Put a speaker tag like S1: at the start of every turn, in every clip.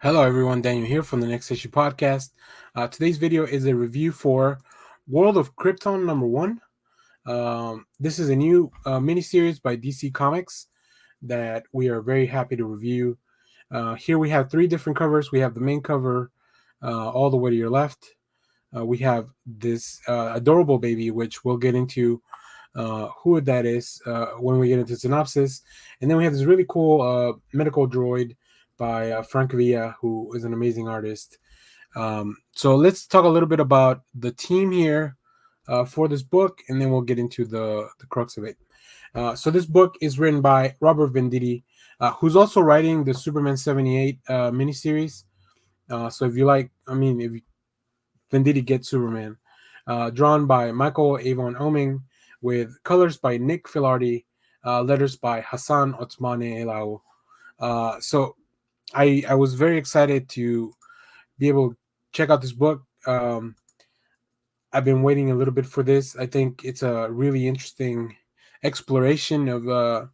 S1: Hello, everyone. Daniel here from the Next Issue Podcast. Today's video is a review for World of Krypton #1. This is a new miniseries by DC Comics that we are very happy to review. Here we have three different covers. We have the main cover all the way to your left. We have this adorable baby, which we'll get into who that is when we get into synopsis. And then we have this really cool medical droid by Frank Villa, who is an amazing artist. So let's talk a little bit about the team here for this book, and then we'll get into the crux of it. So this book is written by Robert Venditti, who's also writing the Superman 78 miniseries. So if you like, if Venditti gets Superman, drawn by Michael Avon Oeming, with colors by Nick Filardi, letters by Hassan Otsmane Elau. So I was very excited to be able to check out this book. I've been waiting a little bit for this. I think it's a really interesting exploration of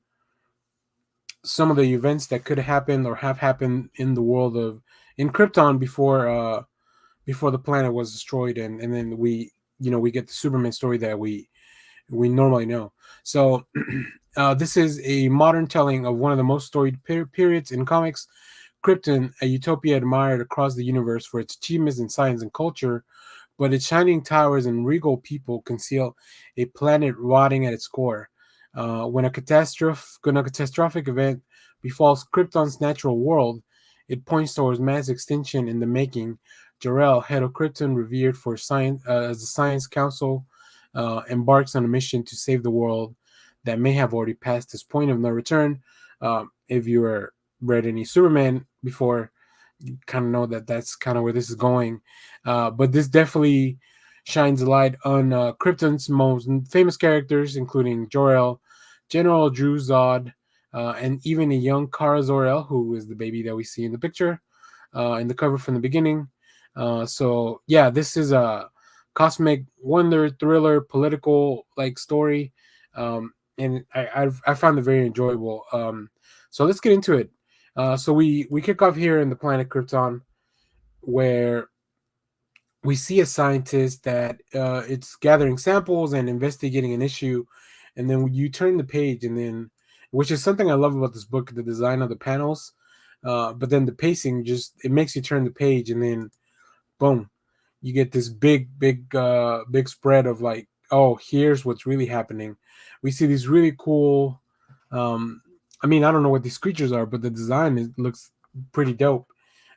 S1: some of the events that could happen or have happened in the world of in Krypton before the planet was destroyed, and then we get the Superman story that we normally know. So this is a modern telling of one of the most storied periods in comics. Krypton, a utopia admired across the universe for its achievements in science and culture, but its shining towers and regal people conceal a planet rotting at its core. When a catastrophic event befalls Krypton's natural world, it points towards mass extinction in the making. Jor-El, head of Krypton, revered for science as the Science Council, embarks on a mission to save the world that may have already passed this point of no return. If you were read any Superman before, you kind of know that that's kind of where this is going. But this definitely shines a light on Krypton's most famous characters, including Jor-El, General Drew Zod, and even a young Kara Zor-El, who is the baby that we see in the picture, in the cover from the beginning. So yeah, this is a cosmic wonder thriller political like story, and I found it very enjoyable. So let's get into it. So we kick off here in the planet Krypton, where we see a scientist that it's gathering samples and investigating an issue, and then you turn the page, and then, which is something I love about this book, the design of the panels, but then the pacing just it makes you turn the page, and then boom, you get this big spread of like, oh, here's what's really happening. We see these really cool. I don't know what these creatures are, but the design looks pretty dope.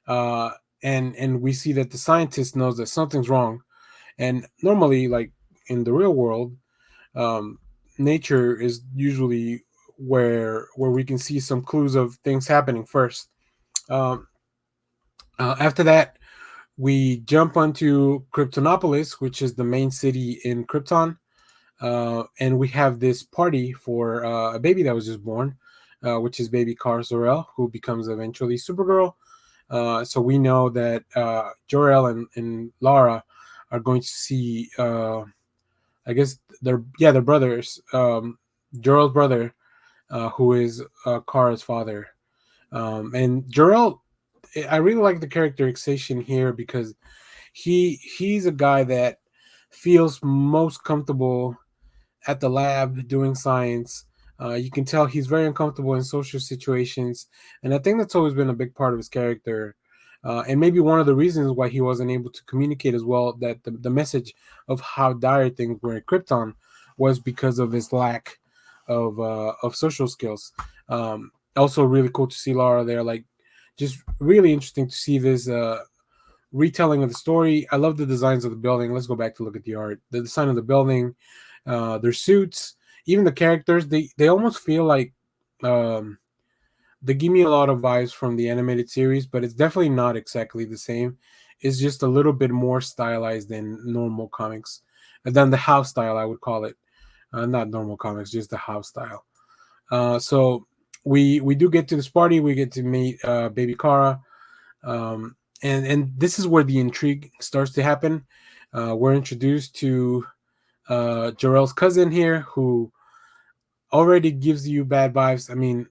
S1: Uh, and we see that the scientist knows that something's wrong. And normally, like in the real world, um, nature is usually where we can see some clues of things happening first. Um, After that, we jump onto Kryptonopolis, which is the main city in Krypton, and we have this party for a baby that was just born, which is baby Kara Zor-El, who becomes eventually Supergirl. So we know that Jor-El and Lara are going to see, I guess they're brothers. Jor-El's brother, who is Kara's father, and Jor-El. I really like the characterization here because he's a guy that feels most comfortable at the lab doing science. You can tell he's very uncomfortable in social situations, and I think that's always been a big part of his character. And maybe one of the reasons why he wasn't able to communicate as well that the message of how dire things were in Krypton was because of his lack of social skills. Also, really cool to see Lara there. Like, just really interesting to see this retelling of the story. I love the designs of the building. Let's go back to look at the art. The design of the building, their suits, even the characters. They almost feel like um, they give me a lot of vibes from the animated series, but it's definitely not exactly the same. It's just a little bit more stylized than normal comics, than the house style, I would call it. Not normal comics, just the house style. So we do get to this party. We get to meet baby Kara. And this is where the intrigue starts to happen. We're introduced to Jor-El's cousin here, who already gives you bad vibes. I mean,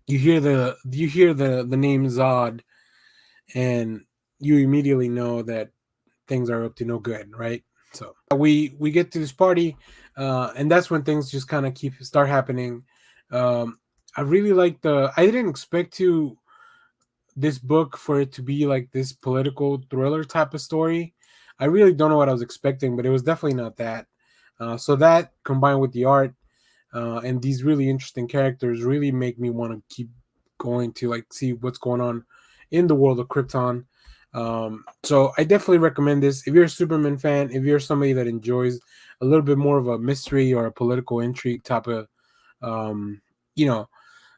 S1: you hear the name Zod, and you immediately know that things are up to no good, right? So we get to this party, and that's when things just kind of keep start happening. I really like the. I didn't expect to this book for it to be like this political thriller type of story. I really don't know what I was expecting, but it was definitely not that. So that combined with the art and these really interesting characters really make me want to keep going to like see what's going on in the world of Krypton. So I definitely recommend this if you're a Superman fan. If you're somebody that enjoys a little bit more of a mystery or a political intrigue type of, um, you know,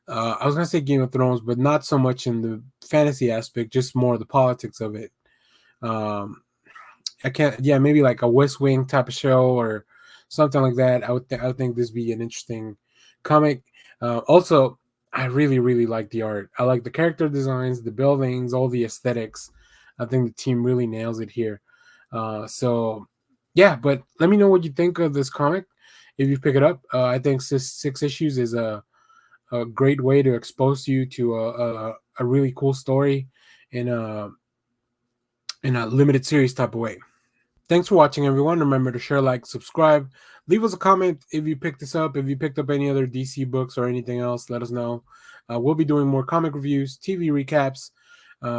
S1: I was gonna say Game of Thrones, but not so much in the fantasy aspect, just more the politics of it. Um, I can't. Yeah, maybe like a West Wing type of show or something like that. I would think this be an interesting comic. Also, I really like the art. I like the character designs, the buildings, all the aesthetics. I think the team really nails it here. So, yeah. But let me know what you think of this comic if you pick it up. I think six issues is a great way to expose you to a really cool story in a limited series type of way. Thanks for watching, everyone. Remember to share, like, subscribe. Leave us a comment if you picked this up. If you picked up any other DC books or anything else, let us know. We'll be doing more comic reviews, TV recaps.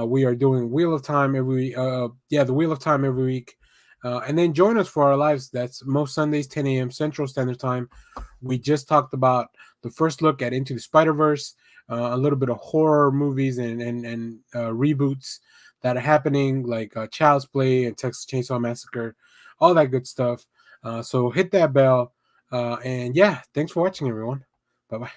S1: We are doing Wheel of Time the Wheel of Time every week. And then join us for our lives. That's most Sundays, 10 a.m. Central Standard Time. We just talked about the first look at Into the Spider-Verse, a little bit of horror movies and reboots that are happening, like Child's Play and Texas Chainsaw Massacre, all that good stuff. So hit that bell. And yeah, thanks for watching, everyone. Bye bye.